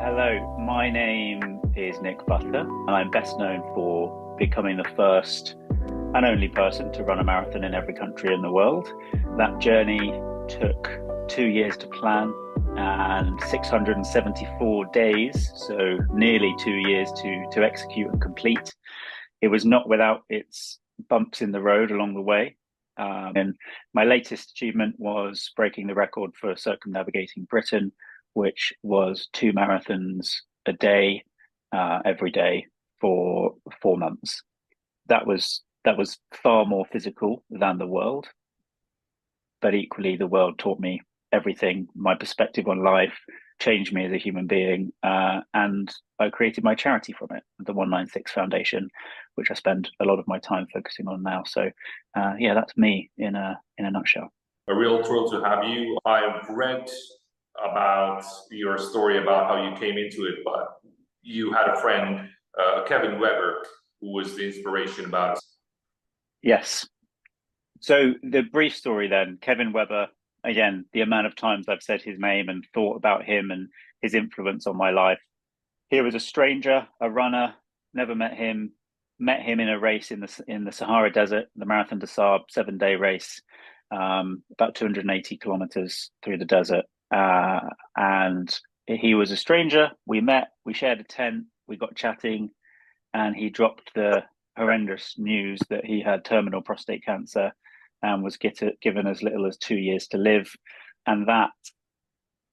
Hello, my name is Nick Butter, and I'm best known for becoming the first and only person to run a marathon in every country in the world. That journey took 2 years to plan and 674 days, so nearly 2 years to execute and complete. It was not without its bumps in the road along the way. And my latest achievement was breaking the record for circumnavigating Britain, which was 2 marathons a day, every day for 4 months. That was far more physical than the world, but equally the world taught me everything. My perspective on life changed me as a human being, and I created my charity from it, the 196 Foundation, which I spend a lot of my time focusing on now. So, yeah, that's me in a nutshell. A real thrill to have you. I've read about your story about how you came into it, but you had a friend, Kevin Weber, who was the inspiration about it. Yes. So the brief story then, Kevin Weber, again, the amount of times I've said his name and thought about him and his influence on my life. He was a stranger, a runner, never met him in a race in the Sahara Desert, the Marathon des Sables 7 day race, about 280 kilometers through the desert. And he was a stranger. We met, we shared a tent, we got chatting, and he dropped the horrendous news that he had terminal prostate cancer and was given as little as 2 years to live. And that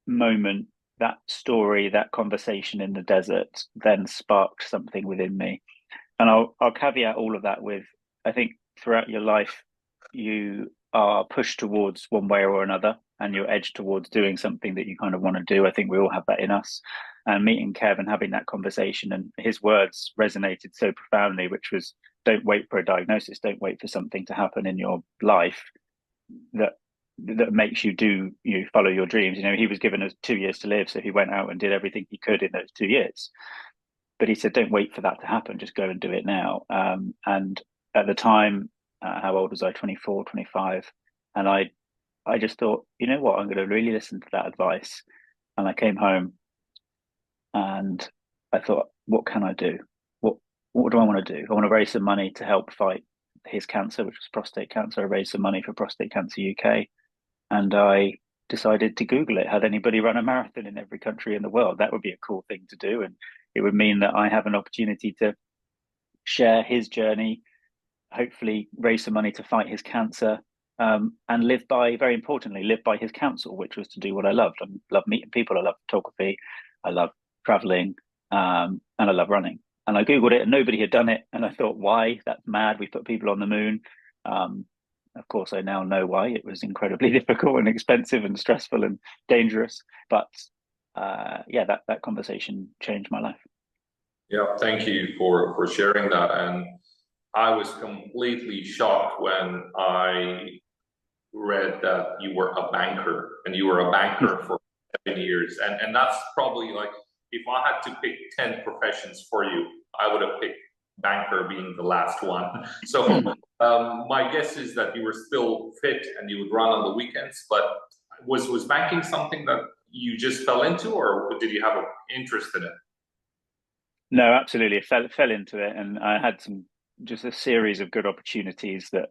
moment, that story, that conversation in the desert then sparked something within me. And I'll caveat all of that with, I think throughout your life, you are pushed towards one way or another, and you're edged towards doing something that you kind of want to do. I think we all have that in us. And meeting Kev and having that conversation, and his words resonated so profoundly, which was, don't wait for a diagnosis, don't wait for something to happen in your life that makes you follow your dreams. You know, he was given us 2 years to live, so he went out and did everything he could in those 2 years. But he said, don't wait for that to happen, just go and do it now. And at the time, how old was I? 24, 25. And I just thought, you know what, I'm going to really listen to that advice. And I came home and I thought, what can I do? What do I want to do? I want to raise some money to help fight his cancer, which was prostate cancer. I raised some money for Prostate Cancer UK, and I decided to Google it. Had anybody run a marathon in every country in the world? That would be a cool thing to do, and it would mean that I have an opportunity to share his journey, hopefully raise some money to fight his cancer, and live by, very importantly, live by his counsel, which was to do what I loved. I love meeting people. I love photography. I love traveling, and I love running. And I Googled it and nobody had done it. And I thought, why? That's mad. We put people on the moon. Of course, I now know why. It was incredibly difficult and expensive and stressful and dangerous. But yeah, that conversation changed my life. Yeah, thank you for sharing that. And I was completely shocked when I read that you were a banker and you were a banker for 7 years. And that's probably like, if I had to pick 10 professions for you, I would have picked banker being the last one. So my guess is that you were still fit and you would run on the weekends, but was banking something that you just fell into, or did you have an interest in it? No, absolutely. I fell into it, and I had just a series of good opportunities, that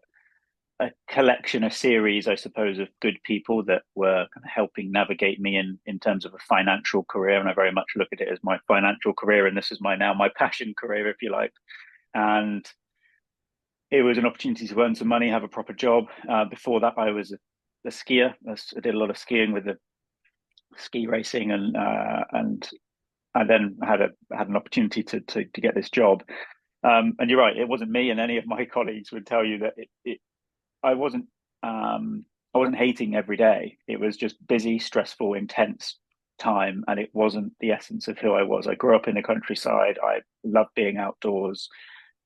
a collection, a series, I suppose, of good people that were kind of helping navigate me in terms of a financial career. And I very much look at it as my financial career, and this is my passion career, if you like. And it was an opportunity to earn some money, have a proper job. Before that, I was a skier. I did a lot of skiing with the ski racing, and I then had an opportunity to get this job. And you're right, it wasn't me, and any of my colleagues would tell you that I wasn't I wasn't hating every day. It was just busy, stressful, intense time, and it wasn't the essence of who I was. I grew up in the countryside. I love being outdoors.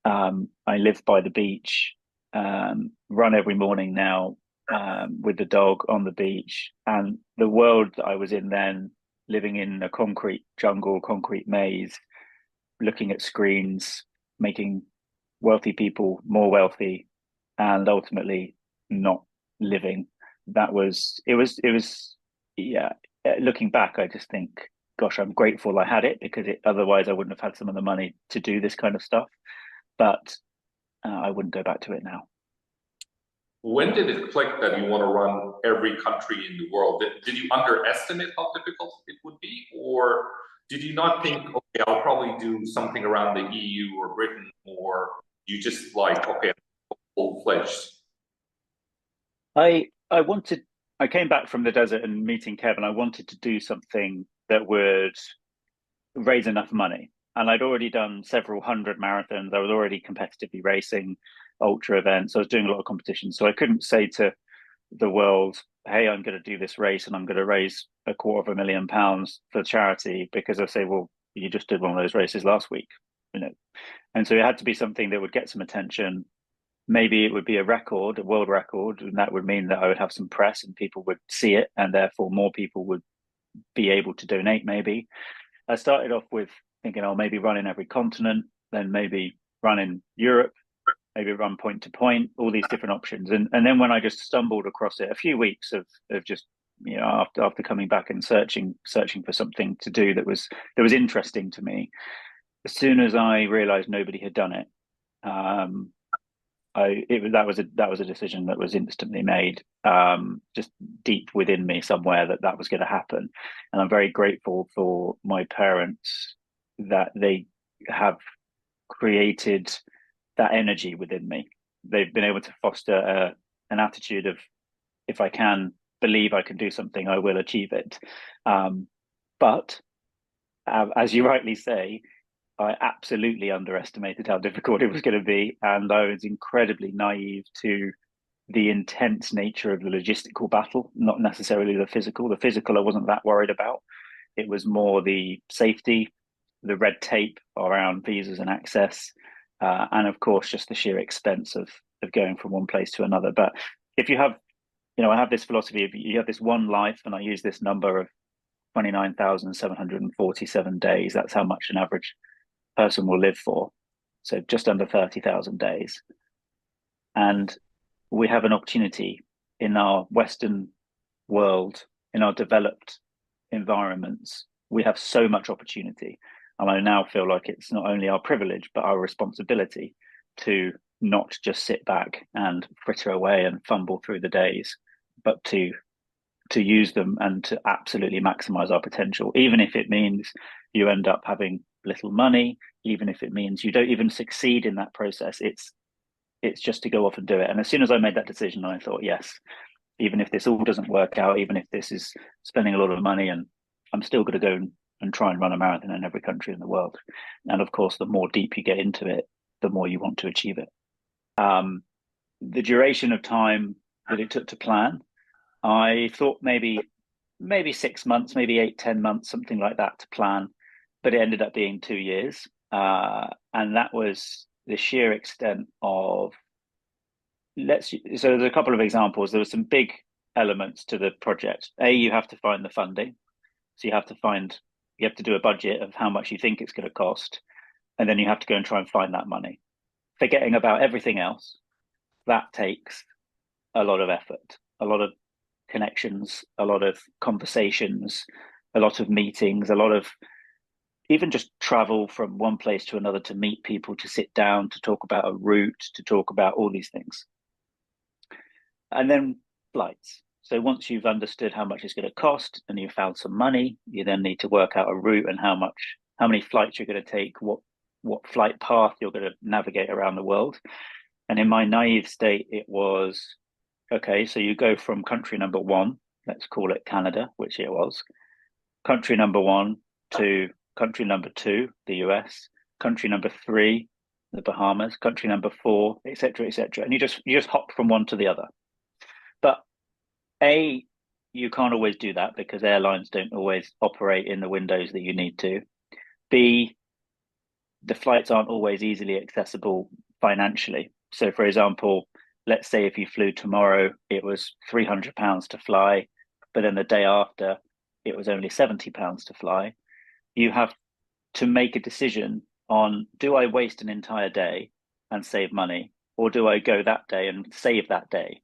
I live by the beach. Run every morning now, with the dog on the beach. And the world that I was in then, living in a concrete jungle, concrete maze, looking at screens, making wealthy people more wealthy, and ultimately not living. That was it was Yeah. Looking back, I just think, gosh, I'm grateful I had it, because otherwise I wouldn't have had some of the money to do this kind of stuff. But I wouldn't go back to it now. When did it click that you want to run every country in the world? Did you underestimate how difficult it would be? Or did you not think, okay, I'll probably do something around the EU or Britain, or you just like, okay, full-fledged? I came back from the desert and meeting Kevin. I wanted to do something that would raise enough money. And I'd already done several hundred marathons. I was already competitively racing ultra events. I was doing a lot of competitions. So I couldn't say to the world, hey, I'm going to do this race and I'm going to raise £250,000 for charity, because I say, well, you just did one of those races last week, you know. And so it had to be something that would get some attention. Maybe it would be a record, a world record, and that would mean that I would have some press and people would see it, and therefore more people would be able to donate. Maybe I started off with thinking, oh, maybe run in every continent, then maybe run in Europe, maybe run point to point, all these different options. And then when I just stumbled across it, a few weeks of just, you know, after coming back and searching for something to do that was interesting to me, as soon as I realized nobody had done it, that was a decision that was instantly made, just deep within me somewhere, that was going to happen. And I'm very grateful for my parents that they have created that energy within me. They've been able to foster an attitude of, if I can believe I can do something, I will achieve it. But as you rightly say, I absolutely underestimated how difficult it was going to be, and I was incredibly naive to the intense nature of the logistical battle, not necessarily the physical. The physical I wasn't that worried about. It was more the safety, the red tape around visas and access, and of course, just the sheer expense of going from one place to another. But if you have, you know, I have this philosophy of, you have this one life, and I use this number of 29,747 days. That's how much an average person will live for. So just under 30,000 days. And we have an opportunity in our Western world, in our developed environments. We have so much opportunity. And I now feel like it's not only our privilege, but our responsibility to not just sit back and fritter away and fumble through the days, but to use them and to absolutely maximize our potential, even if it means you end up having little money, even if it means you don't even succeed in that process. It's just to go off and do it. And as soon as I made that decision, I thought, yes, even if this all doesn't work out, even if this is spending a lot of money, and I'm still going to go and try and run a marathon in every country in the world. And of course, the more deep you get into it, the more you want to achieve it. The duration of time that it took to plan, I thought maybe 6 months, maybe 8, 10 months, something like that to plan, but it ended up being 2 years, and that was the sheer extent of so there's a couple of examples. There were some big elements to the project. You have to find the funding, so you have to do a budget of how much you think it's going to cost, and then you have to go and try and find that money, forgetting about everything else. That takes a lot of effort, a lot of connections, a lot of conversations, a lot of meetings, a lot of even just travel from one place to another, to meet people, to sit down, to talk about a route, to talk about all these things. And then flights. So once you've understood how much it's going to cost and you've found some money, you then need to work out a route and how many flights you're going to take, what flight path you're going to navigate around the world. And in my naive state, it was, okay, so you go from country number one, let's call it Canada, which it was, country number one to country number two, the US, country number three, the Bahamas, country number four, etc., etc. And you just hop from one to the other. But you can't always do that because airlines don't always operate in the windows that you need to. B, the flights aren't always easily accessible financially. So, for example, let's say if you flew tomorrow, it was £300 to fly, but then the day after, it was only £70 to fly. You have to make a decision on, do I waste an entire day and save money, or do I go that day and save that day?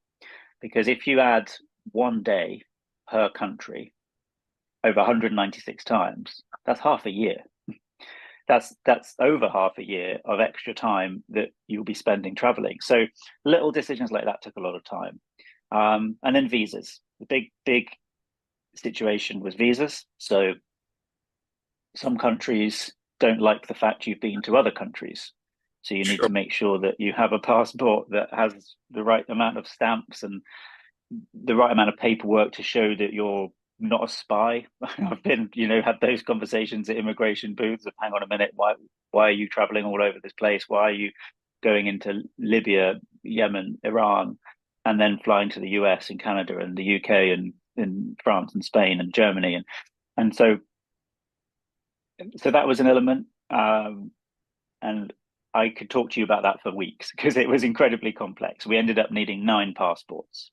Because if you add one day per country, over 196 times, that's half a year. That's over half a year of extra time that you'll be spending traveling. So little decisions like that took a lot of time. And then visas. The big situation was visas. So some countries don't like the fact you've been to other countries. So you need Sure. to make sure that you have a passport that has the right amount of stamps and the right amount of paperwork to show that you're not a spy. I've been, had those conversations at immigration booths of, hang on a minute, why are you traveling all over this place? Why are you going into Libya, Yemen, Iran, and then flying to the US and Canada and the UK and in France and Spain and Germany? And so that was an element. And I could talk to you about that for weeks because it was incredibly complex. We ended up needing 9 passports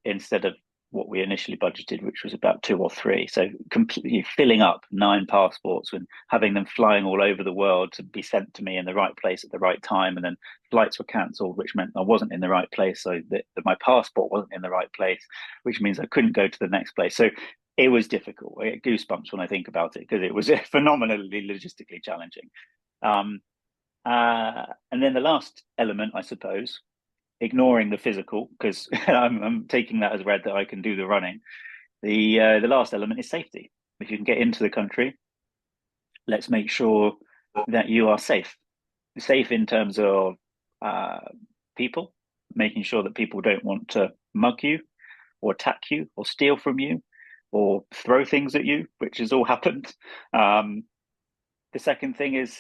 instead of what we initially budgeted, which was about 2 or 3. So completely filling up 9 passports and having them flying all over the world to be sent to me in the right place at the right time. And then flights were cancelled, which meant I wasn't in the right place. So that my passport wasn't in the right place, which means I couldn't go to the next place. So it was difficult. I get goosebumps when I think about it because it was phenomenally logistically challenging. Um, and then the last element, I suppose, ignoring the physical, because I'm taking that as read that I can do the running. The last element is safety. If you can get into the country, let's make sure that you are safe. Safe in terms of uh, people, making sure that people don't want to mug you or attack you or steal from you or throw things at you, which has all happened. Um, the second thing is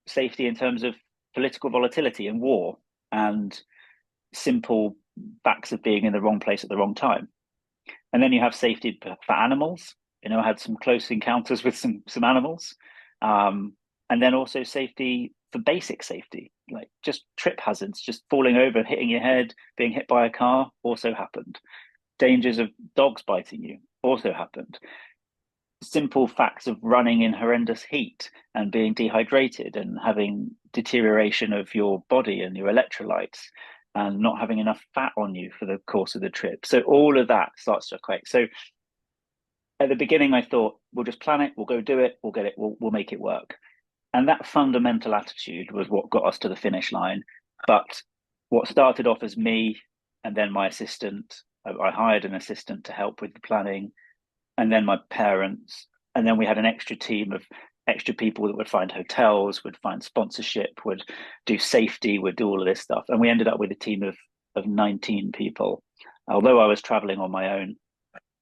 safety in terms of political volatility and war and simple facts of being in the wrong place at the wrong time. And then you have safety for animals. I had some close encounters with some animals, and then also safety for basic safety, like just trip hazards, just falling over, hitting your head, being hit by a car, also happened. Dangers of dogs biting you also happened. Simple facts of running in horrendous heat and being dehydrated and having deterioration of your body and your electrolytes and not having enough fat on you for the course of the trip. So all of that starts to equate. So at the beginning, I thought we'll just plan it, we'll go do it, we'll get it, we'll make it work. And that fundamental attitude was what got us to the finish line. But what started off as me and then my assistant, I hired an assistant to help with the planning, and then my parents, and then we had an extra team of extra people that would find hotels, would find sponsorship, would do safety, would do all of this stuff. And we ended up with a team of 19 people. Although I was traveling on my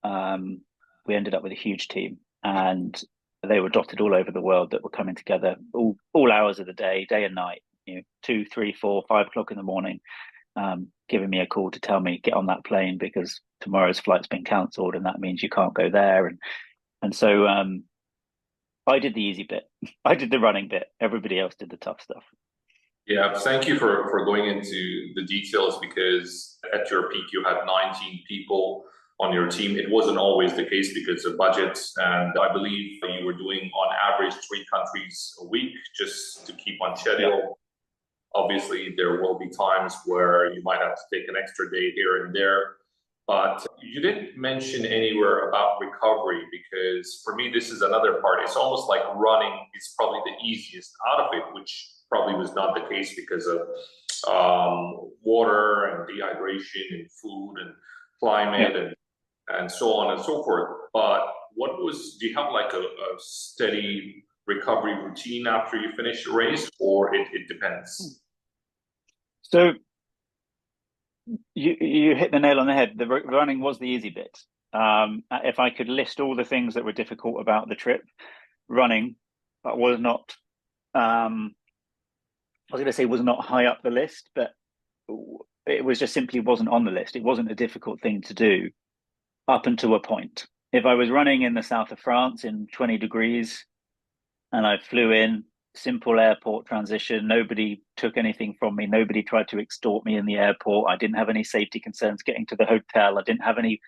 own, we ended up with a huge team, and they were dotted all over the world that were coming together all hours of the day and night, 2, 3, 4, 5 o'clock in the morning, giving me a call to tell me get on that plane because tomorrow's flight's been cancelled and that means you can't go there. And so I did the easy bit. I did the running bit. Everybody else did the tough stuff. Yeah, thank you for going into the details because at your peak you had 19 people on your team. It wasn't always the case because of budgets, and I believe you were doing on average 3 countries a week just to keep on schedule. Yep. Obviously, there will be times where you might have to take an extra day here and there, but you didn't mention anywhere about recovery because for me, this is another part. It's almost like running is probably the easiest out of it, which probably was not the case because of water and dehydration and food and climate. Yep. And so on and so forth. But do you have like a steady recovery routine after you finish the race, or it depends? So you hit the nail on the head. The running was the easy bit. If I could list all the things that were difficult about the trip, running was not. I was going to say was not high up the list, but it was just simply wasn't on the list. It wasn't a difficult thing to do up until a point. If I was running in the south of France in 20 degrees and I flew in, simple airport transition, nobody took anything from me, nobody tried to extort me in the airport, I didn't have any safety concerns getting to the hotel, I didn't have any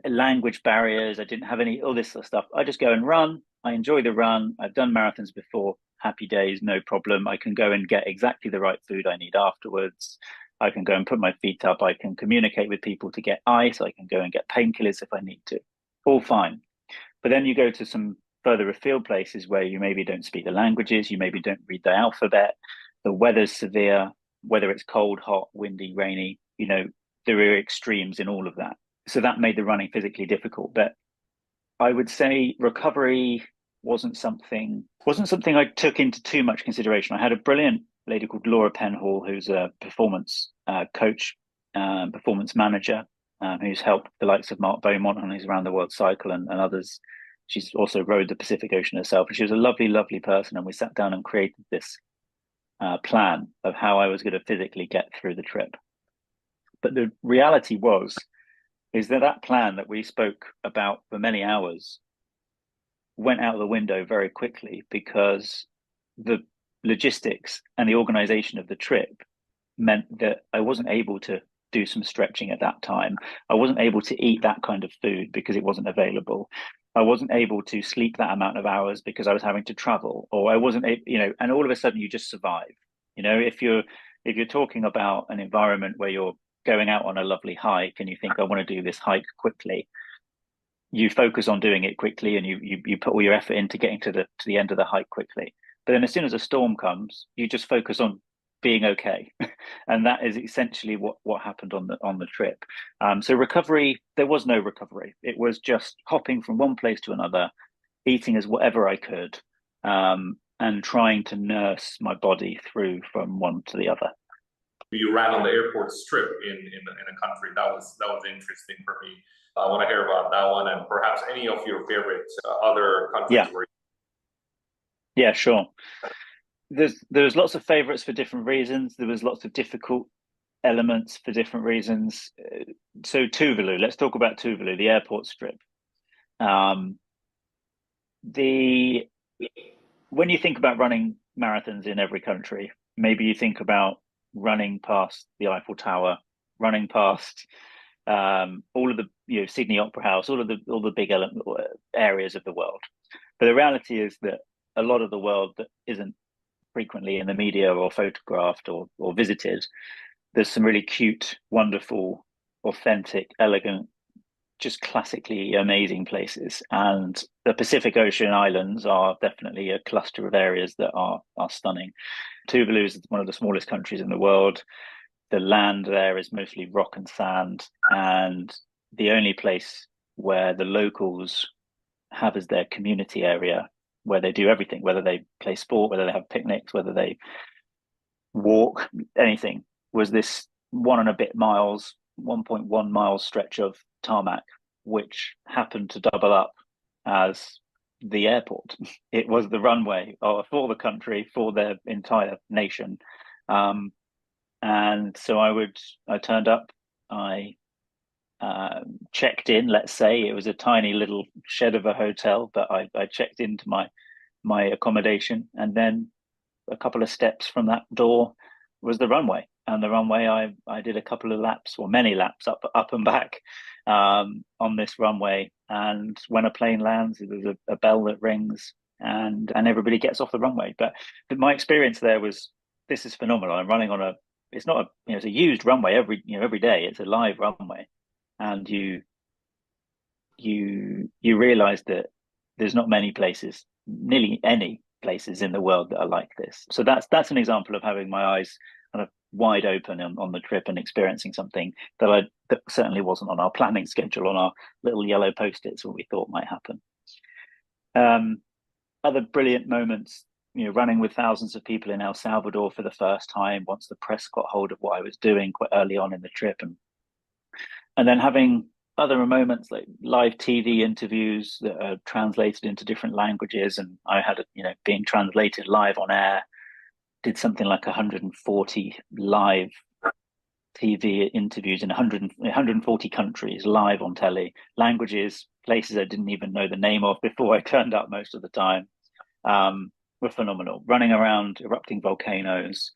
language barriers, I didn't have any all this sort of stuff. I just go and run, I enjoy the run, I've done marathons before, happy days, no problem. I can go and get exactly the right food I need afterwards. I can go and put my feet up. I can communicate with people to get ice. I can go and get painkillers if I need to. All fine. But then you go to some further afield places where you maybe don't speak the languages, you maybe don't read the alphabet, the weather's severe, whether it's cold, hot, windy, rainy, there are extremes in all of that. So that made the running physically difficult. But I would say recovery wasn't something I took into too much consideration. I had a brilliant lady called Laura Penhall, who's a performance coach, performance manager, who's helped the likes of Mark Beaumont on his Around the World Cycle and others. She's also rode the Pacific Ocean herself, and she was a lovely, lovely person. And we sat down and created this plan of how I was going to physically get through the trip. But the reality is that plan that we spoke about for many hours went out of the window very quickly because the logistics and the organization of the trip meant that I wasn't able to do some stretching at that time. I wasn't able to eat that kind of food because it wasn't available. I wasn't able to sleep that amount of hours because I was having to travel, or I wasn't able, and all of a sudden you just survive. If you're talking about an environment where you're going out on a lovely hike and you think, I want to do this hike quickly, you focus on doing it quickly and you put all your effort into getting to the end of the hike quickly. But then as soon as a storm comes, you just focus on being okay. And that is essentially what happened on the trip. So recovery, there was no recovery. It was just hopping from one place to another, eating as whatever I could, and trying to nurse my body through from one to the other. You ran on the airport strip in a country that was interesting for me. I want to hear about that one and perhaps any of your favorite other countries Yeah. where. Yeah, sure. There's lots of favorites for different reasons. There was lots of difficult elements for different reasons. So Tuvalu, let's talk about Tuvalu, the airport strip. The When you think about running marathons in every country, maybe you think about running past the Eiffel Tower, running past all of the Sydney Opera House, all the big areas of the world. But the reality is that a lot of the world that isn't frequently in the media or photographed or visited, there's some really cute, wonderful, authentic, elegant, just classically amazing places. And the Pacific Ocean islands are definitely a cluster of areas that are stunning. Tuvalu is one of the smallest countries in the world. The land there is mostly rock and sand, and the only place where the locals have as their community area where they do everything, whether they play sport, whether they have picnics, whether they walk, anything, was this 1.1 miles stretch of tarmac, which happened to double up as the airport. It was the runway for the country, for their entire nation. And so I turned up, I checked in, let's say. It was a tiny little shed of a hotel, but I checked into my accommodation, and then a couple of steps from that door was the runway. And the runway, I did a couple of laps, or many laps up and back on this runway. And when a plane lands, there's a bell that rings, and everybody gets off the runway. But my experience there was, this is phenomenal. I'm running on it's not it's a used runway every day. It's a live runway, and you realize that there's not many places, nearly any places in the world that are like this. So that's an example of having my eyes kind of wide open on the trip and experiencing something that certainly wasn't on our planning schedule, on our little yellow post-its, what we thought might happen. Other brilliant moments, running with thousands of people in El Salvador for the first time, once the press got hold of what I was doing quite early on in the trip, and then having other moments like live TV interviews that are translated into different languages. And I had, being translated live on air, did something like 140 live TV interviews in 140 countries, live on telly, languages, places I didn't even know the name of before I turned up most of the time, were phenomenal. Running around erupting volcanoes,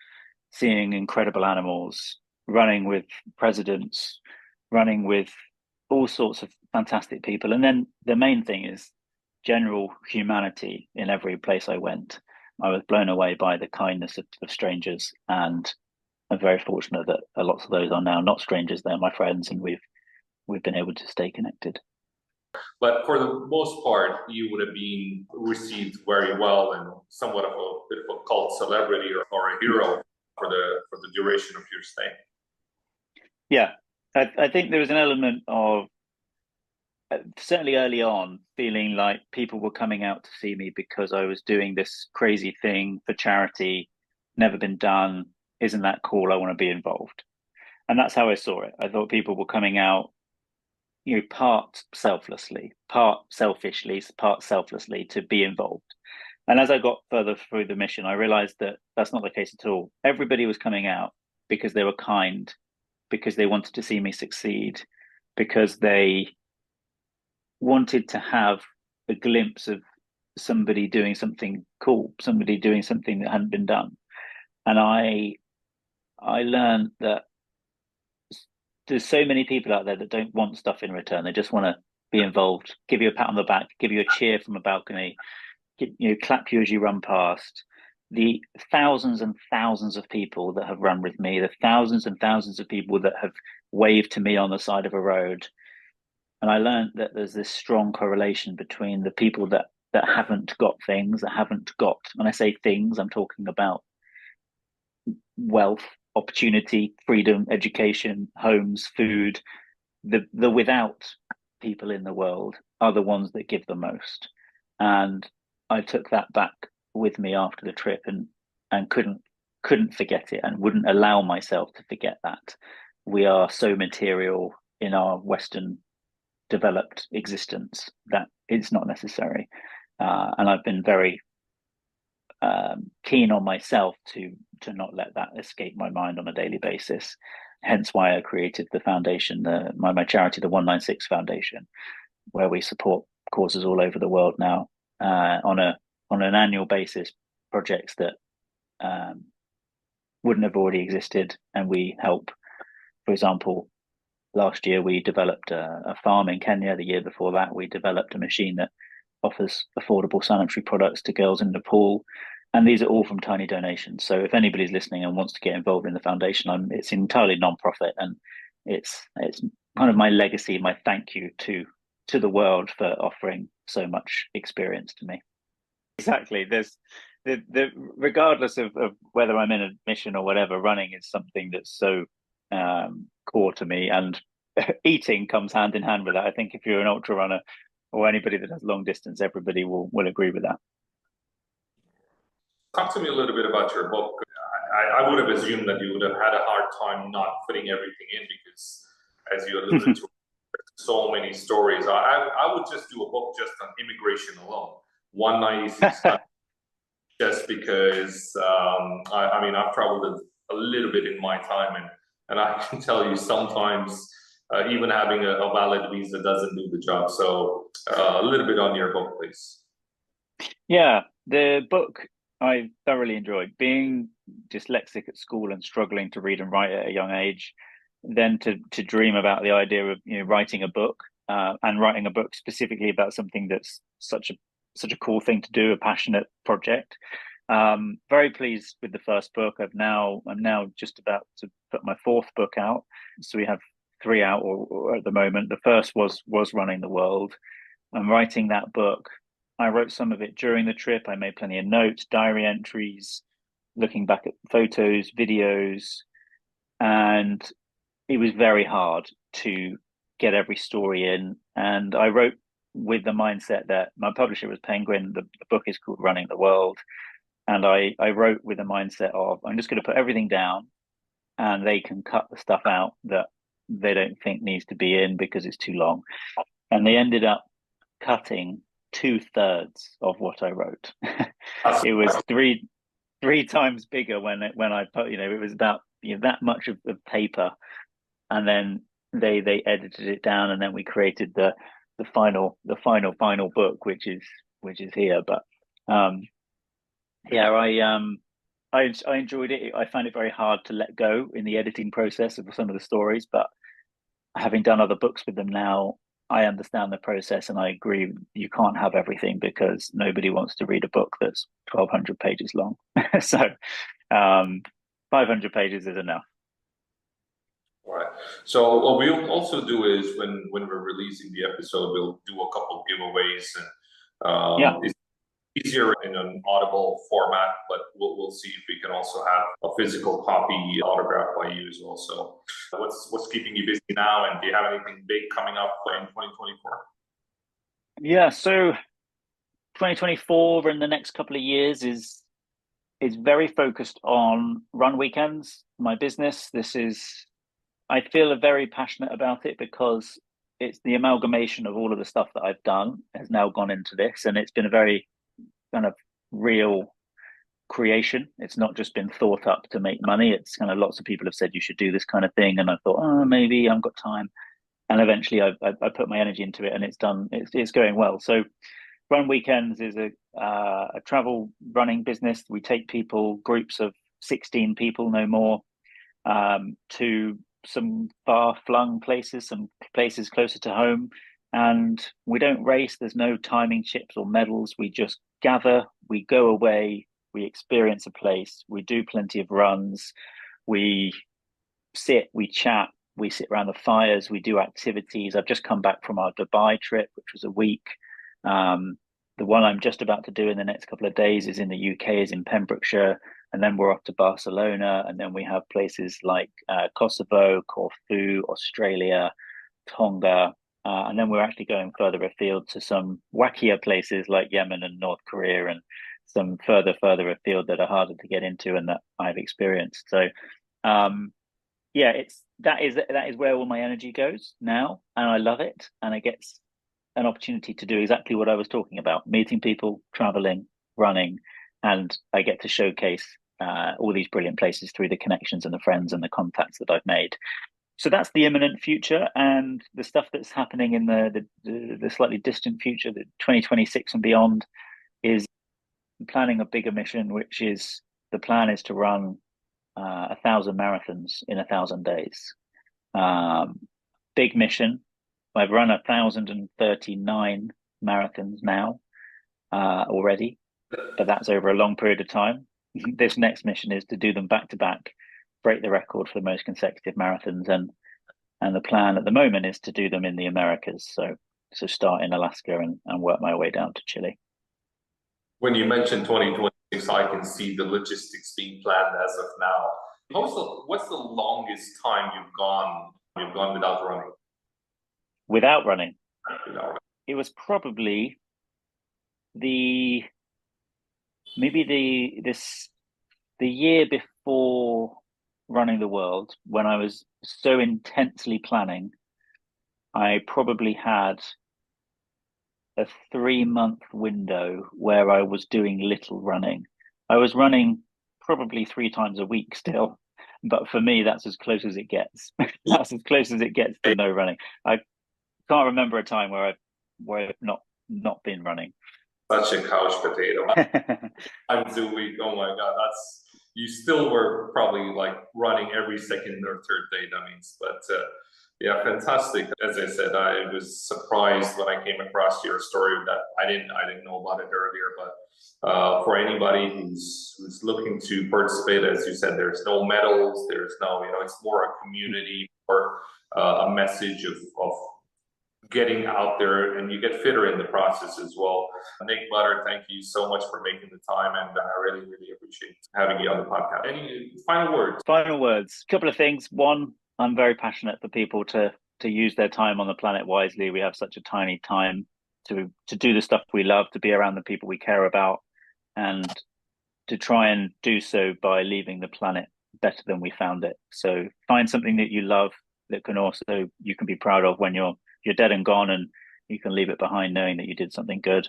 seeing incredible animals, running with presidents, running with all sorts of fantastic people. And then the main thing is general humanity in every place I went. I was blown away by the kindness of strangers, and I'm very fortunate that lots of those are now not strangers, they're my friends, and we've been able to stay connected. But for the most part, you would have been received very well and somewhat of a bit of a cult celebrity or a hero for the duration of your stay. Yeah, I think there was an element of certainly early on feeling like people were coming out to see me because I was doing this crazy thing for charity, never been done. Isn't that cool? I want to be involved. And that's how I saw it. I thought people were coming out, part selflessly, part selfishly, part selflessly to be involved. And as I got further through the mission, I realized that that's not the case at all. Everybody was coming out because they were kind, because they wanted to see me succeed, because they wanted to have a glimpse of somebody doing something cool, somebody doing something that hadn't been done. And I learned that there's so many people out there that don't want stuff in return. They just want to be involved, give you a pat on the back, give you a cheer from a balcony, clap you as you run past. The thousands and thousands of people that have run with me, the thousands and thousands of people that have waved to me on the side of a road. And I learned that there's this strong correlation between the people that haven't got things, that haven't got, when I say things, I'm talking about wealth, opportunity, freedom, education, homes, food. The without people in the world are the ones that give the most. And I took that back with me after the trip and couldn't forget it and wouldn't allow myself to forget that. We are so material in our Western developed existence that it's not necessary. And I've been very keen on myself to not let that escape my mind on a daily basis. Hence why I created the foundation, my charity, the 196 Foundation, where we support causes all over the world now on an annual basis, projects that wouldn't have already existed, and we help. For example, last year we developed a farm in Kenya. The year before that, we developed a machine that offers affordable sanitary products to girls in Nepal. And these are all from tiny donations. So if anybody's listening and wants to get involved in the foundation, it's entirely non-profit, and it's kind of my legacy, my thank you to the world for offering so much experience to me. Exactly. There's the regardless of whether I'm in a mission or whatever, running is something that's so core to me, and eating comes hand in hand with that. I think if you're an ultra runner or anybody that has long distance, everybody will agree with that. Talk to me a little bit about your book. I would have assumed that you would have had a hard time not putting everything in because, as you alluded to, so many stories. I would just do a book just on immigration alone, 196, just because I mean I've traveled a little bit in my time, and I can tell you sometimes even having a valid visa doesn't do the job. So a little bit on your book, please. Yeah, the book I thoroughly enjoyed. Being dyslexic at school and struggling to read and write at a young age, then to dream about the idea of writing a book and writing a book specifically about something that's such a cool thing to do, a passionate project. Very pleased with the first book. I'm now just about to put my fourth book out. So we have three out or at the moment. The first was Running the World. I'm writing that book. I wrote some of it during the trip. I made plenty of notes, diary entries, looking back at photos, videos, and it was very hard to get every story in. And I wrote with the mindset that my publisher was Penguin. The book is called Running the World. And I wrote with the mindset of, I'm just going to put everything down and they can cut the stuff out that they don't think needs to be in because it's too long. And they ended up cutting 2/3 of what I wrote. It was three times bigger when I put, it was about that much of paper, and then they edited it down, and then we created the final book, which is here. But yeah, I enjoyed it. I found it very hard to let go in the editing process of some of the stories, but having done other books with them now, I understand the process, and I agree you can't have everything because nobody wants to read a book that's 1,200 pages long. So 500 pages is enough. All right. So what we'll also do is when we're releasing the episode, we'll do a couple giveaways, and Yeah. it's easier in an audible format, but we'll see if we can also have a physical copy autographed by you as well. So what's keeping you busy now, and do you have anything big coming up in 2024? Yeah. So 2024 and the next couple of years is very focused on run weekends. My business. I feel very passionate about it because it's the amalgamation of all of the stuff that I've done has now gone into this, and it's been a very kind of real creation. It's not just been thought up to make money. It's kind of lots of people have said you should do this kind of thing, and I thought, oh, maybe I've got time, and eventually I put my energy into it, and it's done. It's going well. So Run Weekends is a travel running business. We take people, groups of 16 people, no more, to some far-flung places, some places closer to home. And we don't race. There's no timing chips or medals. We just gather, we go away, we experience a place, we do plenty of runs, we sit, we chat, we sit around the fires, we do activities. I've just come back from our Dubai trip, which was a week. The one I'm just about to do in the next couple of days is in the UK, is in Pembrokeshire, and then we're off to Barcelona, and then we have places like Kosovo, Corfu, Australia, Tonga, and then we're actually going further afield to some wackier places like Yemen and North Korea, and some further afield that are harder to get into and that I've experienced. So, yeah, that is where all my energy goes now, and I love it, and it gets an opportunity to do exactly what I was talking about: meeting people, traveling, running, and I get to showcase all these brilliant places through the connections and the friends and the contacts that I've made. So that's the imminent future, and the stuff that's happening in the slightly distant future, the 2026 and beyond, is planning a bigger mission, which is the plan is to run 1,000 marathons in 1,000 days. Big mission. I've run 1,039 marathons now already, but that's over a long period of time. This next mission is to do them back to back, break the record for the most consecutive marathons, and the plan at the moment is to do them in the Americas. So start in Alaska and work my way down to Chile. When you mentioned 2026, I can see the logistics being planned as of now. What's the longest time you've gone without running? Without running, Without running. it was probably the maybe the year before running the world, when I was so intensely planning. I probably had a 3-month window where I was doing little running. I was running probably 3 times a week still, but for me, that's as close as it gets. That's as close as it gets to no running. I can't remember a time where I've not been running. Such a couch potato. Times a week. Oh my God, you still were probably like running every second or third day. That means, but yeah, fantastic. As I said, I was surprised when I came across your story that I didn't know about it earlier. But for anybody who's looking to participate, as you said, there's no medals, there's no, it's more a community or a message of getting out there, and you get fitter in the process as well. Nick Butter, thank you so much for making the time, and I really, really appreciate having you on the podcast. Any final words? Final words. A couple of things. One, I'm very passionate for people to use their time on the planet wisely. We have such a tiny time to do the stuff we love, to be around the people we care about, and to try and do so by leaving the planet better than we found it. So find something that you love that you can be proud of when you're dead and gone, and you can leave it behind knowing that you did something good.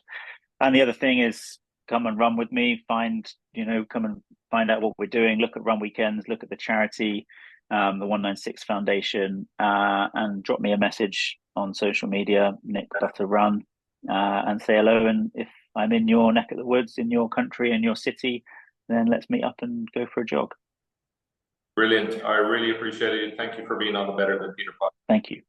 And the other thing is, come and run with me. Come and find out what we're doing. Look at Run Weekends. Look at the charity, the 196 Foundation, and drop me a message on social media, Nick Butter Run, and say hello. And if I'm in your neck of the woods, in your country, in your city, then let's meet up and go for a jog. Brilliant. I really appreciate it. Thank you for being on the Better Than Peter podcast. Thank you.